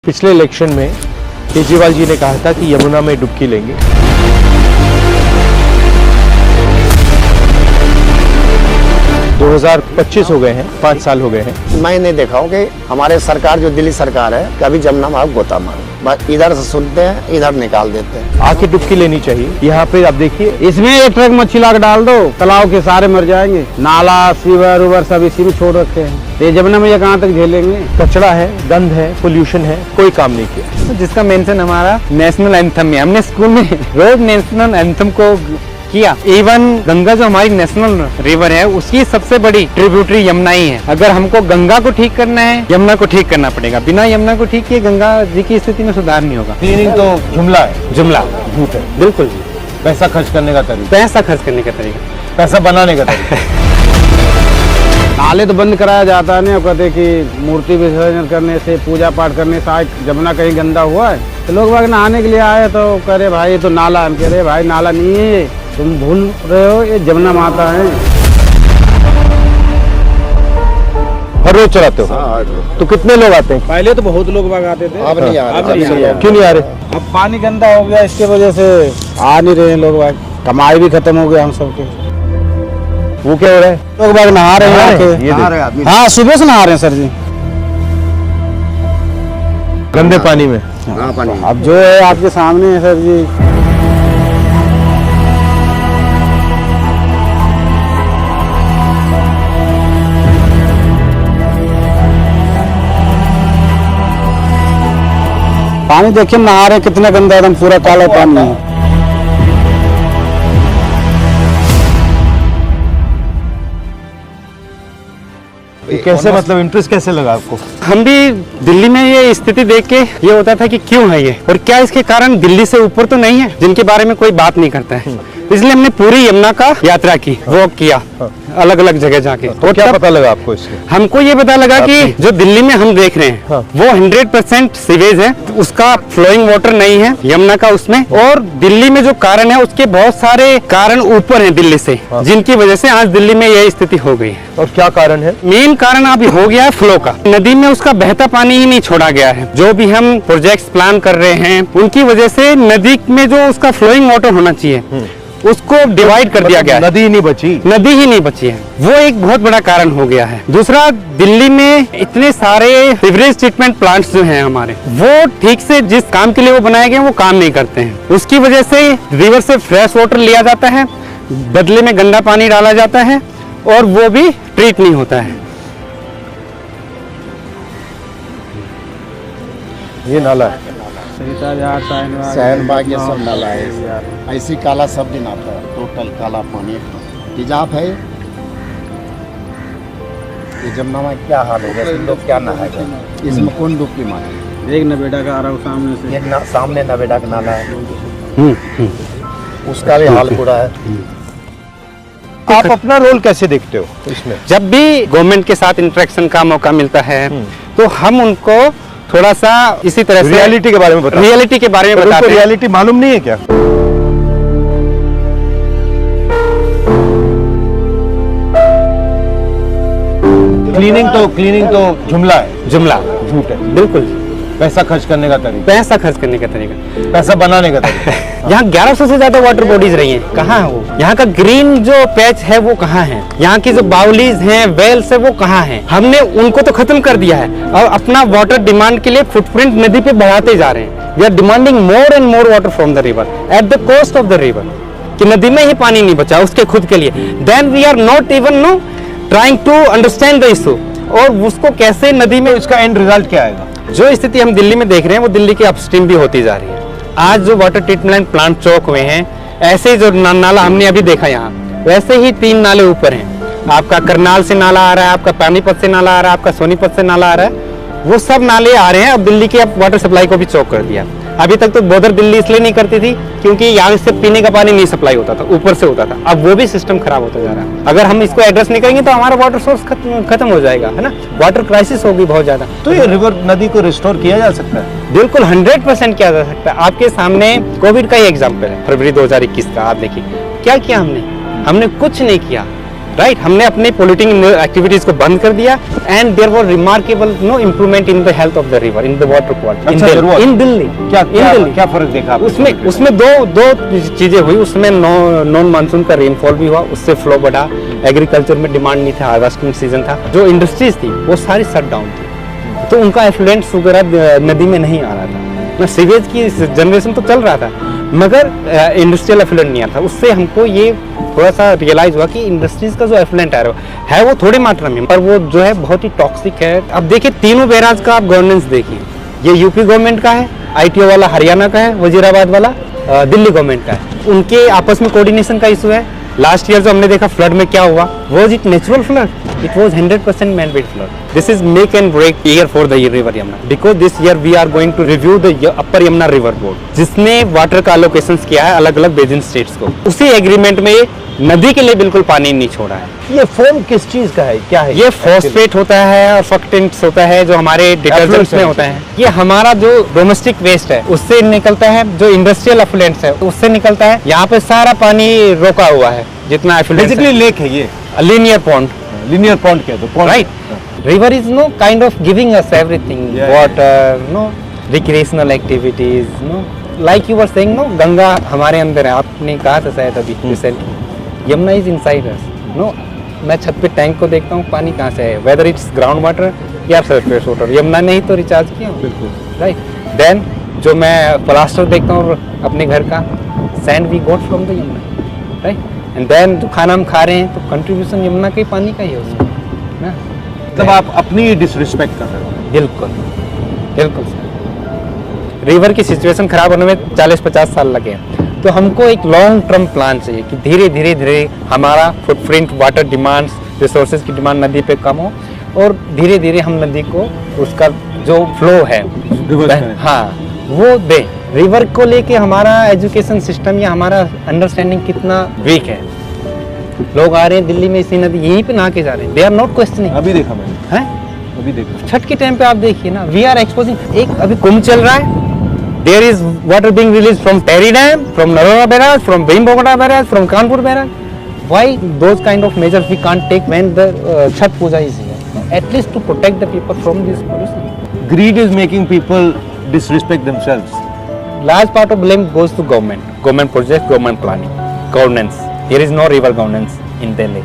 पिछले इलेक्शन में केजरीवाल जी ने कहा था कि यमुना में डुबकी लेंगे। दो 2025 हो गए हैं, 5 साल हो गए हैं। मैं नहीं देखा हूँ कि हमारे सरकार जो दिल्ली सरकार है कभी जमुना में गोता मारे, बस इधर से सुनते हैं इधर निकाल देते हैं। आके डुबकी लेनी चाहिए। यहाँ पे आप देखिए, इसमें एक ट्रक मच्छी ला के डाल दो, तालाब के सारे मर जाएंगे। नाला सीवर उवर सब इसी में छोड़ रखे हैं। ये जमुना में ये कहाँ तक झेलेंगे? कचरा है, गंद है, पोल्यूशन है, कोई काम नहीं किया। जिसका मेंशन हमारा नेशनल एंथम है, हमने स्कूल में रोज नेशनल एंथम को किया। इवन गंगा जो हमारी नेशनल रिवर है उसकी सबसे बड़ी ट्रिब्यूटरी यमुना ही है। अगर हमको गंगा को ठीक करना है, यमुना को ठीक करना पड़ेगा। बिना यमुना को ठीक किए गंगा जी की स्थिति में सुधार नहीं होगा। क्लीनिंग तो जुमला है, जुमला झूठ है। बिल्कुल जी। पैसा खर्च करने का तरीका, पैसा खर्च करने का तरीका, पैसा बनाने का तरीका। नाले तो बंद कराया जाता है ना, कहते कि मूर्ति विसर्जन करने से, पूजा पाठ करने से आज जमुना कहीं गंदा हुआ है तो लोग बाग नहाने के लिए आए तो कह रहे भाई ये तो नाला। हम कह रहे भाई नाला नहीं है, तुम भूल रहे हो, ये जमुना माता है। हर रोज चलाते हो? तो कितने लोग आते हैं? पहले तो बहुत लोग बाग आते थे, अब नहीं आ रहे। क्यों नहीं आ रहे? अब पानी गंदा हो गया, इसके वजह से आ नहीं रहे हैं लोग बाग। कमाई भी खत्म हो गया हम सबके। वो क्या हो रहा है? लोग बाग नहा रहे हैं, हाँ सुबह से नहा रहे हैं सर जी, गंदे पानी में। अब जो है आपके सामने है सर जी। पानी देखिए नहा रहे कितना गंदा, एकदम पूरा काला पानी है। कैसे, मतलब इंटरेस्ट कैसे लगा आपको? हम भी दिल्ली में ये स्थिति देख के ये होता था कि क्यों है ये और क्या इसके कारण दिल्ली से ऊपर तो नहीं है जिनके बारे में कोई बात नहीं करता है। इसलिए हमने पूरी यमुना का यात्रा की, वॉक किया अलग अलग जगह जाके। तो क्या पता लगा आपको इससे? हमको ये पता लगा कि जो दिल्ली में हम देख रहे हैं वो 100% सीवेज है, उसका फ्लोइंग वाटर नहीं है यमुना का उसमें। और दिल्ली में जो कारण है उसके बहुत सारे कारण ऊपर हैं दिल्ली से, जिनकी वजह से आज दिल्ली में यही स्थिति हो गई है। और क्या कारण है? मेन कारण अभी हो गया है फ्लो का। नदी में उसका बहता पानी ही नहीं छोड़ा गया है। जो भी हम प्रोजेक्ट्स प्लान कर रहे हैं उनकी वजह से नदी में जो उसका फ्लोइंग वाटर होना चाहिए उसको डिवाइड कर दिया गया है। नदी ही नहीं बची, नदी ही नहीं बची है, वो एक बहुत बड़ा कारण हो गया है। दूसरा, दिल्ली में इतने सारे सीवरेज ट्रीटमेंट प्लांट्स जो हैं हमारे, वो ठीक से जिस काम के लिए वो बनाए गए वो काम नहीं करते हैं। उसकी वजह से रिवर से फ्रेश वाटर लिया जाता है, बदले में गंदा पानी डाला जाता है और वो भी ट्रीट नहीं होता है। ये नाला है। शहनबाग ये सब नाला है, ऐसी काला सब दिन आता है, टोटल काला पानी। तेजाब है ये जमुना में, क्या हाल होगा, लोग क्या नहाएगा इसमें, कौन डुबकी मारे? एक नवेड़ा का आ रहा हूँ सामने से, एक सामने नवेड़ा का नाला है, उसका भी हाल बुरा है। आप अपना रोल कैसे देखते हो इसमें? जब भी गवर्नमेंट के साथ इंटरेक्शन का मौका मिलता है तो हम उनको थोड़ा सा इसी तरह से रियलिटी के बारे में बताते हैं। रियलिटी के बारे में बताते हैं। रियलिटी मालूम नहीं है क्या? क्लीनिंग तो जुमला है, जुमला झूठ है। बिल्कुल। पैसा खर्च करने का तरीका, पैसा खर्च करने का तरीका, पैसा बनाने का तरीका। यहाँ 1100 से ज्यादा वाटर बॉडीज रही हैं, कहाँ है वो? यहाँ का ग्रीन जो पैच है वो कहाँ है? यहाँ की जो बाउलीज हैं, वेल्स है, वो कहाँ है? हमने उनको तो खत्म कर दिया है और अपना वाटर डिमांड के लिए फुटप्रिंट नदी पे बढ़ाते जा रहे हैं। We are demanding more and more water from the river at the cost of the river, कि नदी में ही पानी नहीं बचा उसके खुद के लिए। Then we are not even trying to understand the issue, और उसको कैसे नदी में, इसका एंड रिजल्ट क्या आएगा? जो स्थिति हम दिल्ली में देख रहे हैं वो दिल्ली की अपस्ट्रीम भी होती जा रही है। आज जो वाटर ट्रीटमेंट प्लांट चौक हुए हैं, ऐसे ही जो नाला हमने अभी देखा यहाँ, वैसे ही 3 नाले ऊपर हैं। आपका करनाल से नाला आ रहा है, आपका पानीपत से नाला आ रहा है, आपका सोनीपत से नाला आ रहा है, वो सब नाले आ रहे हैं। अब दिल्ली की अब वाटर सप्लाई को भी चौक कर दिया। अभी तक तो बोधर दिल्ली इसलिए नहीं करती थी क्योंकि यहाँ से पीने का पानी नहीं सप्लाई होता था, ऊपर से होता था। अब वो भी सिस्टम खराब होता जा रहा है। अगर हम इसको एड्रेस नहीं करेंगे तो हमारा वाटर सोर्स खत्म हो जाएगा, है ना। वाटर क्राइसिस होगी बहुत ज्यादा। तो ये रिवर नदी को रिस्टोर किया जा सकता है? बिल्कुल 100% किया जा सकता है। आपके सामने कोविड का ही एग्जाम्पल है, फरवरी 2021 का। आप देखिए क्या किया हमने कुछ नहीं किया। राइट हमने अपने पोल्यूटिंग एक्टिविटीज को बंद कर दिया and there was remarkable improvement in the health of the river in the water quality in Delhi क्या फर्क देखा आपने? उसमें दो चीजें हुई। उसमें नॉन मानसून का रेनफॉल भी हुआ, उससे फ्लो बढ़ा, एग्रीकल्चर में डिमांड नहीं था, हार्वेस्टिंग सीजन था, जो इंडस्ट्रीज थी वो सारी शट डाउन थी, तो उनका एफ्लुएंट वगैरह नदी में नहीं आ रहा था। सीवेज की जनरेशन तो चल रहा था मगर इंडस्ट्रियल एफ्लुएंट नहीं आता। उससे हमको ये थोड़ा सा रियलाइज हुआ कि इंडस्ट्रीज का जो एफ्लुएंट है वो थोड़ी मात्रा में, पर वो जो है बहुत ही टॉक्सिक है। अब देखिए तीनों बैराज का आप गवर्नेंस देखिए, ये यूपी गवर्नमेंट का है, ITO वाला हरियाणा का है, वजीराबाद वाला दिल्ली गवर्नमेंट का है। उनके आपस में कोऑर्डिनेशन का इशू है। लास्ट ईयर जो हमने देखा फ्लड में क्या हुआ, was it natural flood? It was 100% man-made flood. This is make and break year for the river Yamuna. Because this year we are going to review the Upper Yamuna River Board, जिसने water का allocations किया है अलग अलग basin states को। उसी agreement में नदी के लिए बिल्कुल पानी नहीं छोड़ा है। ये फोम किस चीज का है, क्या है? ये फॉस्फेट होता है और फक्टेंट्स होता है जो हमारे डिटर्जेंट्स में होता है। ये हमारा जो डोमेस्टिक वेस्ट है उससे निकलता है, जो इंडस्ट्रियल एफ्लुएंट्स है उससे निकलता है। यहाँ पे सारा पानी रोका हुआ है जितना एफ्लुएंट्स है। बेसिकली लेक है ये, लीनियर पॉन्ड। linear pond क्या तो pond Right. River is kind of giving us everything. Yeah. Water, recreational activities, like you were saying, Ganga हमारे अंदर है। आपने कहा था शायद अभी recently, Yamuna is inside us. मैं छत पे टैंक को देखता हूँ, पानी कहाँ से है, वेदर इट्स ग्राउंड वाटर या सरफेस वाटर, यमुना ने ही तो रिचार्ज किया। बिल्कुल राइट। देन जो मैं प्लास्टर देखता हूँ अपने घर का, sand we got from the Yamuna, right. And then जो खाना हम खा रहे हैं तो कंट्रीब्यूशन यमुना के पानी का ही है उसमें ना। तब आप अपनी डिसरिस्पेक्ट कर रहे हो। बिल्कुल बिल्कुल सर, रिवर की सिचुएशन खराब होने में 40-50 साल लगे हैं, तो हमको एक लॉन्ग टर्म प्लान चाहिए कि धीरे धीरे हमारा फुटप्रिंट, वाटर डिमांड्स, रिसोर्सेज की डिमांड नदी पे कम हो और धीरे धीरे हम नदी को उसका जो फ्लो है हाँ वो दे। रिवर को लेके हमारा एजुकेशन सिस्टम या हमारा अंडरस्टैंडिंग कितना वीक है। लोग आ रहे हैं दिल्ली में इसी नदी यहीं पे नहा के जा रहे हैं, दे आर नॉट क्वेश्चनिंग। अभी देखा मैंने, हैं अभी देखा छठ के टाइम पे आप देखिए ना, वी आर एक्सपोजिंग। एक अभी कुंभ चल रहा है, there is water being release from Tehri dam, from Narora barrage, from Bhimgoda barrage, from Kanpur barrage. Why those kind of measures we can't take when the Chhath Puja is here, at least to protect the people from this pollution. greed is making people disrespect themselves. Large part of blame goes to government projects, government planning, governance. There is no river governance in Delhi.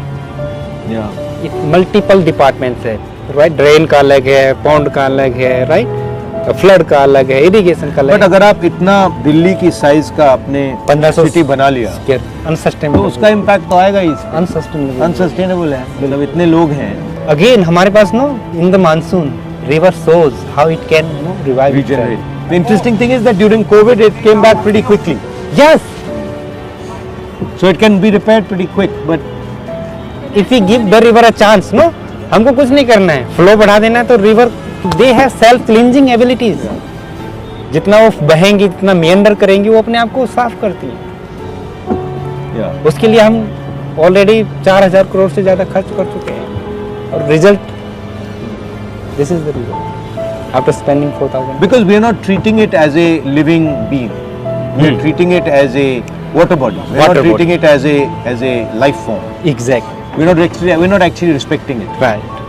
Yeah. It multiple departments है, right? Drain का अलग है, pond का अलग है, right? Flood का अलग है, irrigation का अलग है। बट अगर आप इतना दिल्ली की साइज का अपने 1500 सिटी बना लिया अनसस्टेनेबल, तो उसका इम्पैक्ट तो आएगा ही। अनसस्टेनेबल अनसस्टेनेबल है, मतलब इतने लोग हैं। अगेन हमारे पास in the monsoon river shows how it can revive Regenerate. itself. The interesting thing is that during COVID it came back pretty quickly. Yes, So it can be repaired pretty quick. But if we give the river a chance, हमको कुछ नहीं करना है, flow बढ़ा देना है तो river they have self cleansing abilities. जितना वो बहेंगी, जितना मेंडर करेंगी, वो अपने आप को साफ करती है। yeah. उसके लिए हम ऑलरेडी 4000 करोड़ से ज्यादा खर्च कर चुके हैं और result this is the result after spending 4000। Because we are not treating it as a living being. We are treating it as a water body. We are Water not treating body. it as a life form. Exact, We're not actually respecting it. Right.